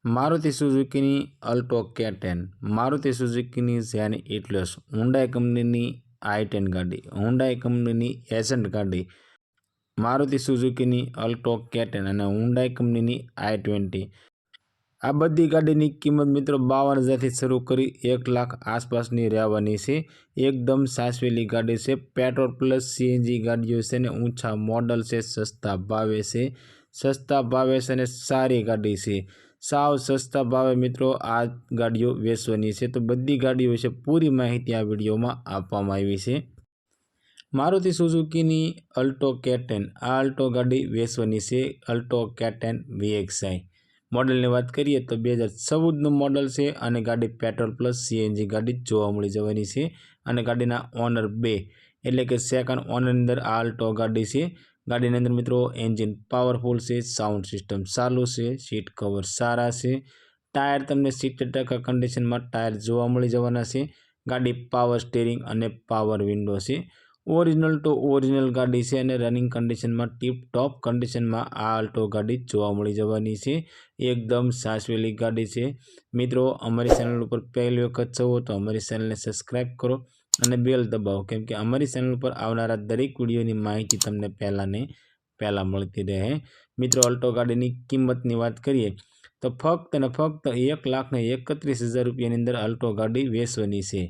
મારુતિ સુઝુકીની Alto K10, Maruti સુઝુકીની Zen ઇટલોસ, હુન્ડાઈ કંપનીની i10 ગાડી, હુન્ડાઈ કંપનીની એસન્ટ ગાડી, મારુતિ સુઝુકીની અલ્ટો K10 અને હુન્ડાઈ કંપનીની i20 આ બધી ગાડીની કિંમત મિત્રો 52,000થી શરૂ કરી 1 લાખ આસપાસની રહેવાની છે। એકદમ સાચવેલી ગાડી છે। પેટ્રોલ પ્લસ સીએનજી ગાડીઓ છે ને ઊંચા મોડલ છે, સસ્તા ભાવે છે, સસ્તા ભાવે છે અને સારી ગાડી છે। સાવ સસ્તા ભાવે મિત્રો આ ગાડીઓ વેચવાની છે। તો બધી ગાડીઓ વિશે પૂરી માહિતી આ વિડીયોમાં આપવામાં આવી છે। મારુતિ સુઝુકીની અલ્ટો K10 આ અલ્ટો ગાડી વેચવાની છે। અલ્ટો K10 VXI મોડલની વાત કરીએ તો 2014નું મોડલ છે અને ગાડી પેટ્રોલ પ્લસ સીએનજી ગાડી જોવા મળી જવાની છે અને ગાડીના ઓનર 2 એટલે કે સેકન્ડ ઓનરની અંદર આ અલ્ટો ગાડી છે। ગાડીની અંદર મિત્રો એન્જિન પાવરફુલ છે, સાઉન્ડ સિસ્ટમ ચાલુ છે, સીટ કવર સારા છે, ટાયર તમને 70% કન્ડિશનમાં ટાયર જોવા મળી જવાના છે। ગાડી પાવર સ્ટીરિંગ અને પાવર વિન્ડો છે। ઓરિજિનલ ટુ ઓરિજિનલ ગાડી છે અને રનિંગ કન્ડિશનમાં ટીપ ટોપ કન્ડિશનમાં આ અલ્ટો ગાડી જોવા મળી જવાની છે। એકદમ સાચવેલી ગાડી છે। મિત્રો અમારી ચેનલ ઉપર પહેલી વખત છો તો અમારી ચેનલને સબસ્ક્રાઈબ કરો અને બેલ દબાવો, કેમ કે અમારી ચેનલ પર આવનારા દરેક વિડીયોની માહિતી તમને પહેલાં મળતી રહે। મિત્રો અલ્ટો ગાડીની કિંમતની વાત કરીએ તો ફક્ત અને ફક્ત 1,31,000 રૂપિયાની અંદર અલ્ટો ગાડી વેચવાની છે।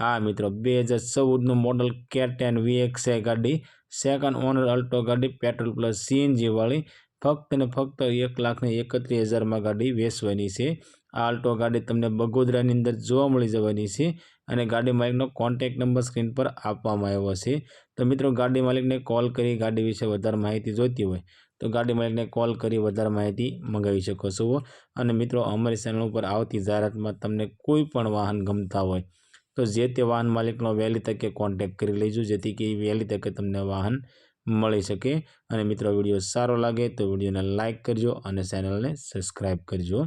હા મિત્રો 2014નું મોડલ K10 VXI ગાડી, સેકન્ડ ઓનર અલ્ટો ગાડી પેટ્રોલ પ્લસ સીએનજી વાળી ફક્ત અને ફક્ત 1,31,000માં ગાડી વેચવાની છે। આ અલ્ટો ગાડી તમને બગોદરાની અંદર જોવા મળી જવાની છે અને ગાડી માલિકનો કોન્ટેક્ટ નંબર સ્ક્રીન પર આપવામાં આવ્યો છે। તો મિત્રો ગાડી માલિકને કોલ કરી ગાડી વિશે વધારે માહિતી જોઈતી હોય તો ગાડી માલિકને કોલ કરી વધારે માહિતી મંગાવી શકો છો। અને મિત્રો અમારી ચેનલ ઉપર આવતી જાહેરાતમાં તમને કોઈ પણ વાહન ગમતા હોય તો જે તે વાહન માલિકનો વહેલી તકે કોન્ટેક્ટ કરી લેજો, જેથી કે વહેલી તકે તમને વાહન મળી શકે। અને મિત્રો વિડીયો સારો લાગે તો વિડીયોને લાઇક કરજો અને ચેનલને સબસ્ક્રાઈબ કરજો।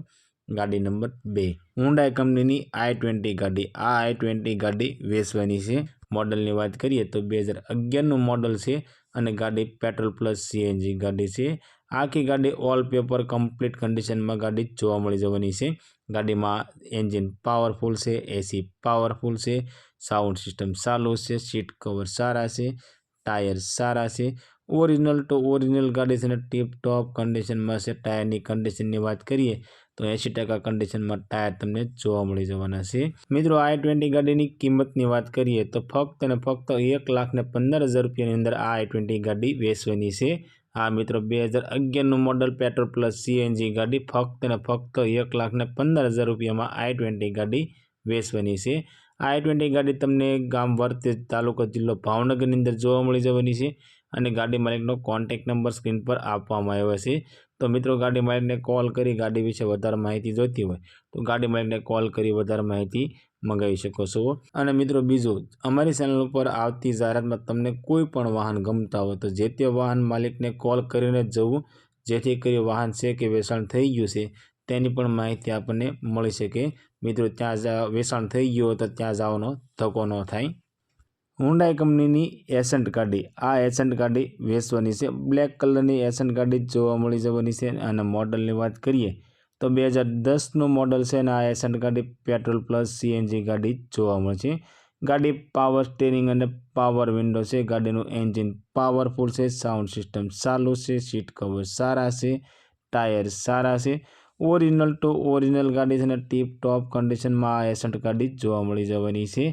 ગાડી નંબર 2 હુન્ડાઈ કંપનીની i20 ગાડી, આ i20 ગાડી વેચવાની છે। મોડલની વાત કરીએ તો 2011નું મોડલ છે અને ગાડી પેટ્રોલ પ્લસ સીએનજી ગાડી છે। આખી ગાડી ઓલ પેપર કમ્પ્લીટ કન્ડિશનમાં ગાડી જોવા મળી જવાની છે। ગાડીમાં એન્જિન પાવરફુલ છે, એસી પાવરફુલ છે, સાઉન્ડ સિસ્ટમ ચાલુ છે, સીટ કવર સારા છે, ટાયર સારા છે, ઓરિજિનલ ટુ ઓરિજિનલ ગાડી છે અને ટીપ ટોપ કન્ડિશનમાં છે। ટાયરની કન્ડિશનની વાત કરીએ તો 80% કન્ડિશનમાં ટાયર તમને જોવા મળી જવાના છે। મિત્રો i20 ગાડીની કિંમતની વાત કરીએ તો ફક્ત અને ફક્ત 1,15,000 રૂપિયાની અંદર આ i20 ગાડી વેચવાની છે। આ મિત્રો 2011નું મોડલ પેટ્રોલ પ્લસ સીએનજી ગાડી ફક્ત અને ફક્ત 1,15,000 રૂપિયામાં i20 ગાડી વેચવાની છે। i20 ગાડી તમને ગામ વર્તેજ, તાલુકો જિલ્લો ભાવનગરની અંદર જોવા મળી જવાની છે અને ગાડી માલિકનો કોન્ટેક્ટ નંબર સ્ક્રીન પર આપવામાં આવ્યો છે। તો મિત્રો ગાડી માલિકને કોલ કરી ગાડી વિશે વધારે માહિતી જોઈતી હોય તો ગાડી માલિકને કોલ કરી વધારે માહિતી મંગાવી શકો છો। અને મિત્રો બીજું, અમારી ચેનલ ઉપર આવતી જાહેરાતમાં તમને કોઈ પણ વાહન ગમતા હોય તો જે તે વાહન માલિકને કોલ કરીને જવું, જેથી કરી વાહન છે કે વેચાણ થઈ ગયું છે તેની પણ માહિતી આપણને મળી શકે। મિત્રો ત્યાં વેચાણ થઈ ગયું હોય તો ત્યાં જવાનો ધક્કો ન થાય। હુન્ડાઈ કંપનીની એસન્ટ ગાડી, આ એસન્ટ ગાડી વેચવાની છે। બ્લેક કલરની એસન્ટ ગાડી જોવા મળી જવાની છે અને મોડલની વાત કરીએ તો 2010નું મોડલ છે અને આ એસન્ટ ગાડી પેટ્રોલ પ્લસ સીએનજી ગાડી જોવા મળશે। ગાડી પાવર સ્ટીરિંગ અને પાવર વિન્ડો છે। ગાડીનું એન્જિન પાવરફુલ છે, સાઉન્ડ સિસ્ટમ ચાલુ છે, સીટ કવર સારા છે, ટાયર સારા છે, ઓરિજિનલ ટુ ઓરિજિનલ ગાડી છે અને ટીપ ટોપ કન્ડિશનમાં આ એસન્ટ ગાડી જોવા મળી જવાની છે।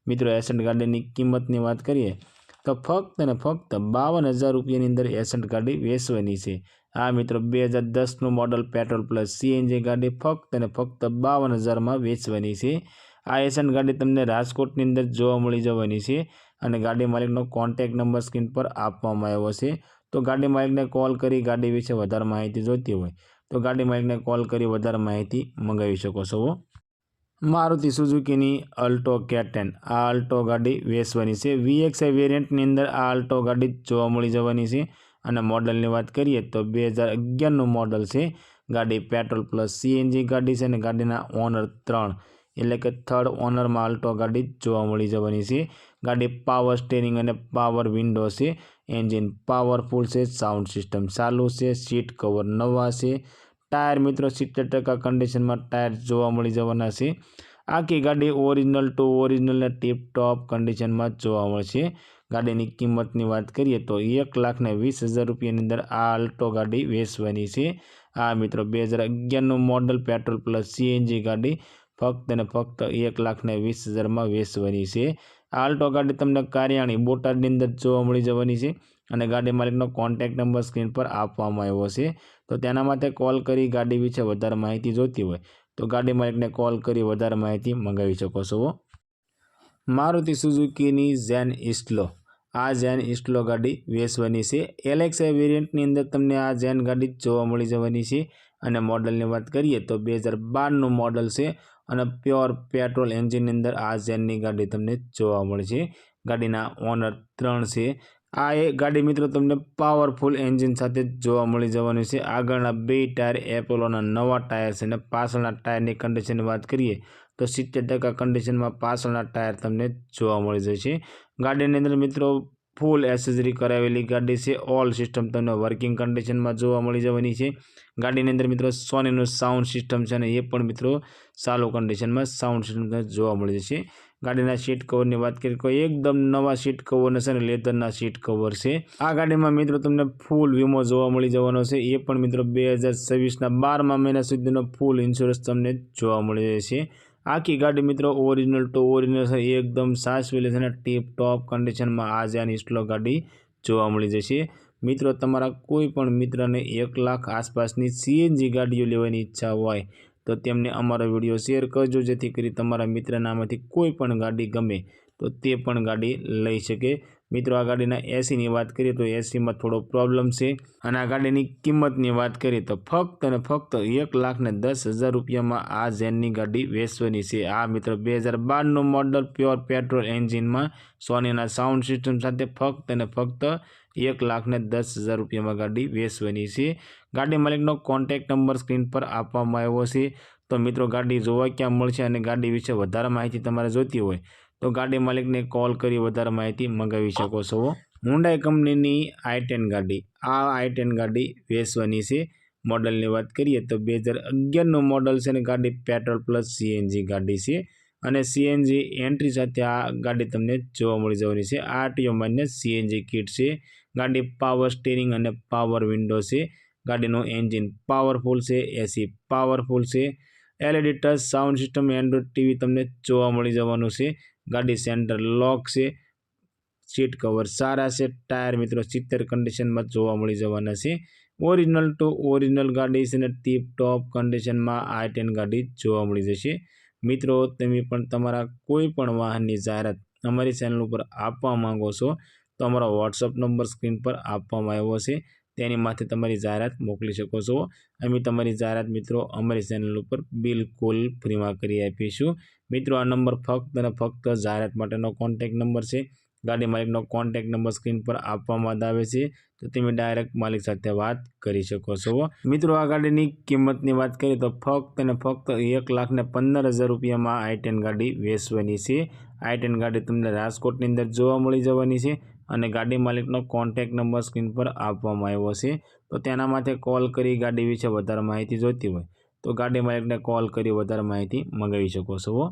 મિત્રો એસન્ટ ગાડીની કિંમતની વાત કરીએ તો ફક્ત અને ફક્ત 52,000 રૂપિયાની અંદર એસન્ટ ગાડી વેચવાની છે। આ મિત્રો 2010નું મોડલ પેટ્રોલ પ્લસ સીએનજી ગાડી ફક્ત અને ફક્ત 52,000માં વેચવાની છે। આ એસન્ટ ગાડી તમને રાજકોટની અંદર જોવા મળી જવાની છે અને ગાડી માલિકનો કોન્ટેક્ટ નંબર સ્ક્રીન પર આપવામાં આવ્યો છે। તો ગાડી માલિકને કોલ કરી ગાડી વિશે વધારે માહિતી જોઈતી હોય તો ગાડી માલિકને કોલ કરી વધારે માહિતી મંગાવી શકો છો। મારુતિ સુઝુકીની અલ્ટો K10 આ અલ્ટો ગાડી વેચવાની છે। VXI વેરિયન્ટની અંદર આ અલ્ટો ગાડી જોવા મળી જવાની છે અને મોડલની વાત કરીએ તો 2011નું મોડલ છે। ગાડી પેટ્રોલ પ્લસ સીએનજી ગાડી છે અને ગાડીના ઓનર 3 એટલે કે થર્ડ ઓનરમાં અલ્ટો ગાડી જોવા મળી જવાની છે। ગાડી પાવર સ્ટીરિંગ અને પાવર વિન્ડો છે। એન્જિન પાવરફુલ છે, સાઉન્ડ સિસ્ટમ ચાલુ છે, સીટ કવર નવા છે, ટાયર મિત્રો 70% કન્ડિશનમાં ટાયર જોવા મળી જવાના છે। આખી ગાડી ઓરિજિનલ ટુ ઓરિજિનલ ને ટીપ ટોપ કન્ડિશનમાં જોવા મળશે। ગાડીની કિંમતની વાત કરીએ તો 1,20,000 રૂપિયાની અંદર આ આલ્ટો ગાડી વેચવાની છે। આ મિત્રો 2011નું મોડલ પેટ્રોલ પ્લસ સીએનજી ગાડી ફક્ત અને ફક્ત 1,20,000માં વેચવાની છે। આ આલ્ટો ગાડી તમને કારિયાણી બોટાદની અંદર જોવા મળી જવાની છે અને ગાડી માલિકનો કોન્ટેક્ટ નંબર સ્ક્રીન પર આપવામાં આવ્યો છે। તો તેના માટે કોલ કરી ગાડી વિશે વધારે માહિતી જોઈતી હોય તો ગાડી માલિકને કોલ કરી વધારે માહિતી મંગાવી શકો છો। મારુતિ સુઝુકીની ઝેન ઇસ્ટ્લો, આ ઝેન ઇસ્ટ્લો ગાડી વેચવાની છે। એલેક્સઆઈ વેરિયન્ટની અંદર તમને આ ઝેન ગાડી જોવા મળી જવાની છે અને મોડલની વાત કરીએ તો 2012નું મોડલ છે અને પ્યોર પેટ્રોલ એન્જિનની અંદર આ ઝેનની ગાડી તમને જોવા મળશે। ગાડીના ઓનર 3 છે। આ એ ગાડી મિત્રો તમને પાવરફુલ એન્જિન સાથે જોવા મળી જવાની છે। આગળના 2 ટાયર એપોલોના નવા ટાયર છે અને પાછળના ટાયરની કન્ડિશનની વાત કરીએ તો 70% કન્ડિશનમાં પાછળના ટાયર તમને જોવા મળી જશે। ગાડીની અંદર મિત્રો ફૂલ એસેસરી કરાવેલી ગાડી છે। ઓલ સિસ્ટમ તમને વર્કિંગ કન્ડિશનમાં જોવા મળી જવાની છે। ગાડીની અંદર મિત્રો સોનીનું સાઉન્ડ સિસ્ટમ છે અને એ પણ મિત્રો ચાલુ કન્ડિશનમાં સાઉન્ડ સિસ્ટમ જોવા મળી જશે। ગાડીના સીટ કવરની વાત કરીએ તો એકદમ નવા સીટ કવર છે અને લેધરના સીટ કવર છે। આ ગાડીમાં મિત્રો તમને ફૂલ વીમો જોવા મળી જવાનો છે, એ પણ મિત્રો 2026ના 12મા મહિના સુધીનો ફૂલ ઇન્સ્યોરન્સ તમને જોવા મળી જશે। આખી ગાડી મિત્રો ઓરિજિનલ ટુ ઓરિજિનલ છે, એકદમ સાચવેલી છે અને ટીપ ટોપ કન્ડિશનમાં આ ઝેન ઇસ્ટ્લો ગાડી જોવા મળી જશે। મિત્રો તમારા કોઈ પણ મિત્રને 1 લાખ આસપાસની સીએનજી ગાડીઓ લેવાની ઈચ્છા હોય તો તેમને અમારો વિડીયો શેર કરજો, જેથી કરી તમારા મિત્રનામાંથી કોઈ પણ ગાડી ગમે તો તે પણ ગાડી લઈ શકે। મિત્રો આ ગાડીના એસીની વાત કરીએ તો એસીમાં થોડો પ્રોબ્લેમ છે અને આ ગાડીની કિંમતની વાત કરીએ તો ફક્ત અને ફક્ત 1,10,000 રૂપિયામાં આ ઝેનની ગાડી વેચવાની છે। આ મિત્રો 2012નું મોડલ પ્યોર પેટ્રોલ એન્જિનમાં સોનીના સાઉન્ડ સિસ્ટમ સાથે ફક્ત અને ફક્ત 1,10,000 રૂપિયામાં ગાડી વેચવાની છે। ગાડી માલિકનો કોન્ટેક્ટ નંબર સ્ક્રીન પર આપવામાં આવ્યો છે। તો મિત્રો ગાડી જોવા ક્યાં મળશે અને ગાડી વિશે વધારે માહિતી તમારે જોઈતી હોય તો ગાડી માલિકને કોલ કરી વધારે માહિતી મંગાવી શકો છો। હુન્ડાઈ કંપનીની i10 ગાડી, આ i10 ગાડી વેચવાની છે। મોડલની વાત કરીએ તો 2011નું મોડલ છે અને ગાડી પેટ્રોલ પ્લસ સીએનજી ગાડી છે અને સીએનજી એન્ટ્રી સાથે આ ગાડી તમને જોવા મળી જવાની છે। આરટીઓ માન્ય સીએનજી કિટ છે। ગાડી પાવર સ્ટીરિંગ અને પાવર વિન્ડો છે। ગાડીનું એન્જિન પાવરફુલ છે, એસી પાવરફુલ છે, LED touch sound system, Android TV તમને જોવા મળી જવાનું છે। ગાડી સેન્ટર લોક છે, સીટ કવર સારા છે, ટાયર મિત્રો 70 કન્ડિશનમાં જોવા મળી જવાના છે। ઓરિજિનલ ટુ ઓરિજિનલ ગાડી છે અને ટીપ ટોપ કન્ડિશનમાં i10 ગાડી જોવા મળી જશે। મિત્રો તમે પણ તમારા કોઈ પણ વાહનની જાહેરાત અમારી ચેનલ ઉપર આપવા માંગો છો તો અમારો વોટ્સઅપ નંબર સ્ક્રીન પર આપવામાં આવ્યો છે, તેની માથે તમારી જાહેરાત મોકલી શકો છો। અમે તમારી જાહેરાત મિત્રો અમારી ચેનલ ઉપર બિલકુલ ફ્રીમાં કરી આપીશું। મિત્રો આ નંબર ફક્ત અને ફક્ત જાહેરાત માટેનો કોન્ટેક્ટ નંબર છે। ગાડી માલિકનો કોન્ટેક્ટ નંબર સ્ક્રીન પર આપવામાં આવે છે, તો તમે ડાયરેક્ટ માલિક સાથે વાત કરી શકો છો। મિત્રો આ ગાડીની કિંમતની વાત કરીએ તો ફક્ત અને ફક્ત 1,15,000 રૂપિયામાં i10 ગાડી વેચવાની છે। i10 ગાડી તમને રાજકોટની અંદર જોવા મળી જવાની છે અને ગાડી માલિકનો કોન્ટેક્ટ નંબર સ્ક્રીન પર આપવામાં આવ્યો છે। તો તેના માટે કોલ કરી ગાડી વિશે વધારે માહિતી જોઈતી હોય તો ગાડી માલિકને કોલ કરી વધારે માહિતી મંગાવી શકો છો।